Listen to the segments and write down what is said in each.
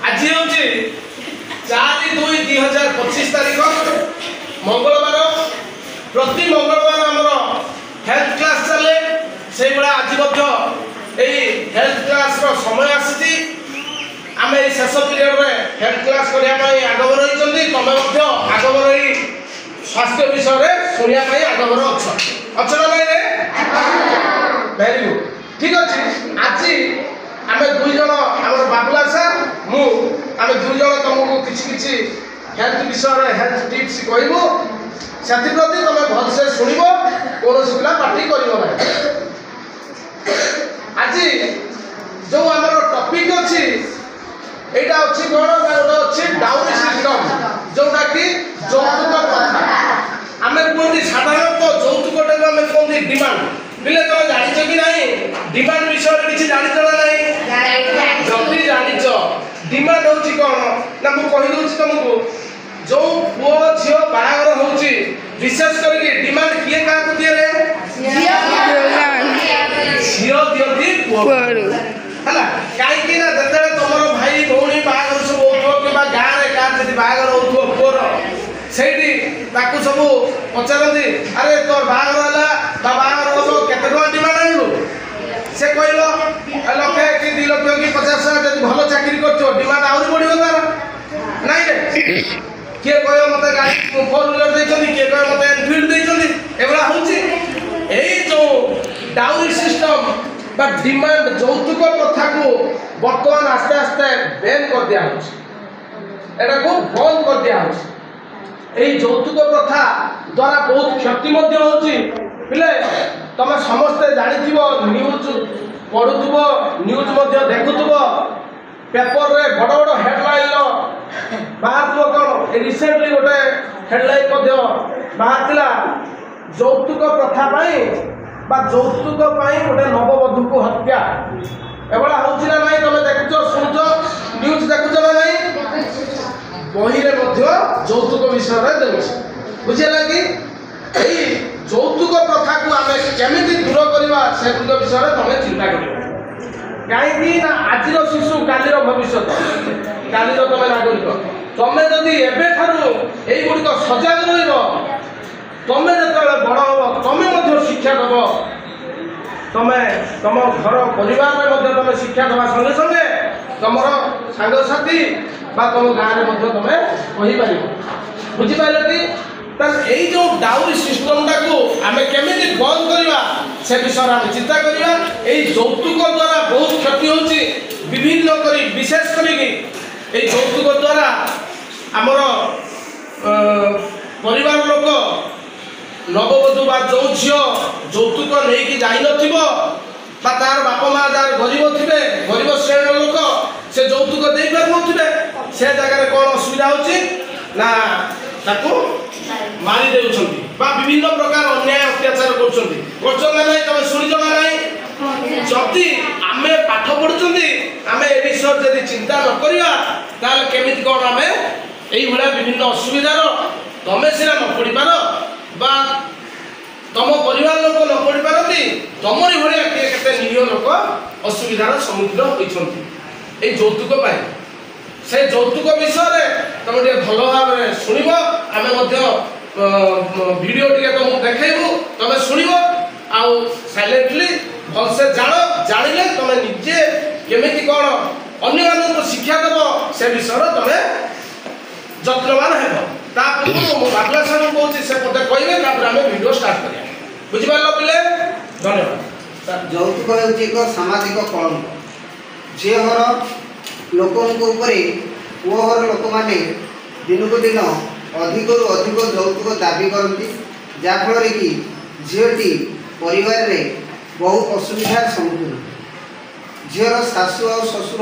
आज हूँ 4/2/2025 तारीख मंगलवार। प्रति मंगलवार आमर हेल्थ क्लास चले से भाया आज हेल्थ क्लास समय आसी आम शेष पीरियड रे हेल्थ क्लास करने आगम रही तुम आगम रही स्वास्थ्य विषय शुणा आगम अच्छ ना रे वेरी गुड ठीक अच्छे। आज आम दुई जन आम बाबुला सार मु आम दुई जन तुमको किसी हेल्थ विषय हेल्थ टिप्स कहबू से प्रति तुम भलसे शुण कौन पिला पार्टी कर आज जो आम टपिक अच्छी यहाँ अच्छी कौन गोटे अच्छी डाउरी सिस्टम जोटा कि यौतुक प्रथा आम कहते साधारणतः यौतुक आम कहते डिमांड बिले तुम जानिच कि नहीं डिमांड विषय किसी जानिच ना नहीं जदि जानिच डिमांड होची कौन ना मु कहि दउची तुमको जो पुओ झियो बाहागर होची विशेष करके डिमांड किए का को दिए रे झियो दियती पुओ हला काई कि ना जते तमरो भाई भौणी बाहागर सब होतो कि बा गां रे का जति बाहागर होतो पुओर सेठी ताकू सब पचारंदी अरे तोर बाहागर हला बा बाहागर होतो केते टका डिमांड आइलु से कहलो लक्षे कि 2 लाख कि 50,000 जति भलो चाकरी करछो डिमांड आउरी बढ़ियो तार नाही रे के कयो मते गाड़ी 4 व्हीलर दैछनी के कयो मते एनफील्ड दैछनी एबला होची एई जो डाउरी सिस्टम बा डिमांड यौतुक प्रथा को वर्तमान आस्ते आस्ते बैन कर दिया होची एटा को बंद कर दिया होची। एई यौतुक प्रथा द्वारा बहुत क्षति मध्य होची पिले तुम समस्ते जानिथिबो न्यूज पढुथुबो न्यूज मध्य देखुथुबो पेपर रे बड़ बड़ हेडलाइन बाहर कौन रिसेंटली गोटे हेडलाइन मध्य बाहर यौतुक प्रथा पाई बा यौतुक पाई गोटे नववधू को हत्या एबला होछि ना नहीं तुम देखुछो सुनछो न्यूज देखुछो ना नहीं बही रे मध्य यौतुक विषय रे देउछि बुझिला कि एई यौतुक प्रथा को आमे केमिति दूर करबा से विषय रे तुम चिंता करियो कहीं ना आज शिशु कालीर भविष्य कालीर तुम नागरिक तुम जदि एबे ठारू एई गुड़िक सजग रहिब तुम जो बड़ हम तुम शिक्षा दब तुम तुम घर परिवार में तुम शिक्षा दवा संगे संगे तुम सांगसाथी बा तुम गाँव में तुम कहीपर बुझिपारे कि यही जो डाउरी सिस्टम को आम केमी बंद करवा से विषय आम चिंता करवा। यौतुक द्वारा बहुत क्षति होची विभिन्न करी विशेष करी यौतुक द्वारा आमर परिवार लोक नववधू बा जो झी यौतुक नहीं जाई नथिबो बा तार बापा माँ जार गरीब थे गरीब श्रेणी लोक से यौतुक दे पार नथिबे से जगह कौन असुविधा होची ना ताको मारी देउछंती बा विभिन्न प्रकार अन्याय अत्याचार करछंती ना नहीं तुम सुनिछ ना नहीं जदि आमे पाठ पढुछंती आमे ए विषय जदि चिंता न करिया ताल केमिति कोन आमे एई भला विभिन्न असुविधार तमे सिना न पढि पारो बा तुम परिवार लोक न पढि पारती तमरी भलिया केते निरीह लोक असुविधार सम्मुखीन होइछंती ए यौतुक पाई से यौतुक विषय तुम भल भाव शुण आम भिडियो टे तुमको देखू तुम शुण आउ साइलेंटली भलसे जाने तुम निजे केमिति कौन अन्य शिक्षा देव से विषय तुम जत्नवान हे बाबला साहब कौन से मत कहे आम भिडियो स्टार्ट करा बुझिपार पिले धन्यवाद। यौतुक एक सामाजिक कलंक झीर लोकों पुओर लोक मैंने दिन को दिन अधिक अधिक यौतुक दाबी करती जहाँफल कि झीटी परिवार रे बहुत असुविधार सम्मुखीन झीर शाशु और शशुर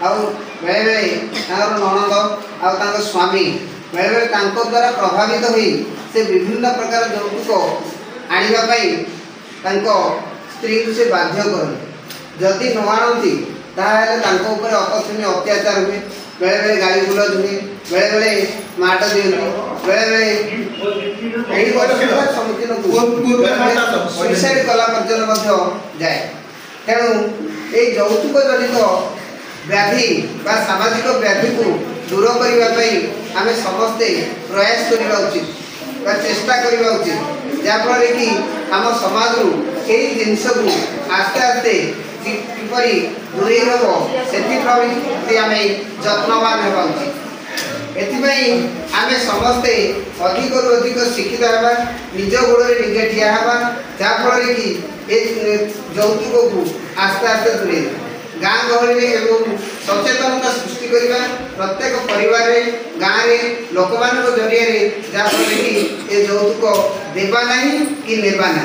आउ बेले बेले ननद आ स्वामी बेले बेले द्वारा प्रभावित हो से विभिन्न प्रकार यौतुक आने स्त्री को से बाध्य करती जदि न आनती तापर अकस्मिक अत्याचार हुए बेले बेले गाड़ी गुलज हुए बेले बेले माट दिखती बेले बेले सम्मुखीन सुइसाइड कला पर्यटन जाए तेणु ये यौतुक जनित व्याधि बा सामाजिक व्याधि को दूर करने आम समस्ते प्रयास करने उचित बा चेष्टा करने उचित जहाँफल कि आम समाज यही जिनस को आस्ते आस्ते किपरि दूरे रह से आम जत्नवान होगा उचित। एथिपाई आमे समस्ते अधिक रु अधिक शिक्षित होगा निज गोड़ में निजे ठिया होगा जहाँफल कि यौतुक को आस्ते आस्ते दूरे गाँ गहली में सचेतनता सृष्टि करवा प्रत्येक परिवार गाँव में लोक मान जरिए जहाँफल कि ये यौतुक देवा नहीं कि नेबा ना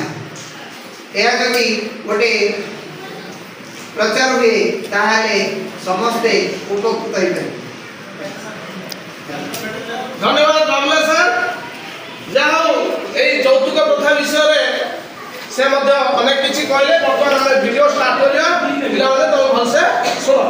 यह जदि गोटे प्रचार हुए ताहले समस्ते उपकृत हो पारे। धन्यवाद रमेश सर जहाँ यौतुक प्रथा विषय से अनेक किसी कहले बर्तमान आम वीडियो स्टार्ट करा तुम भलसे शुण।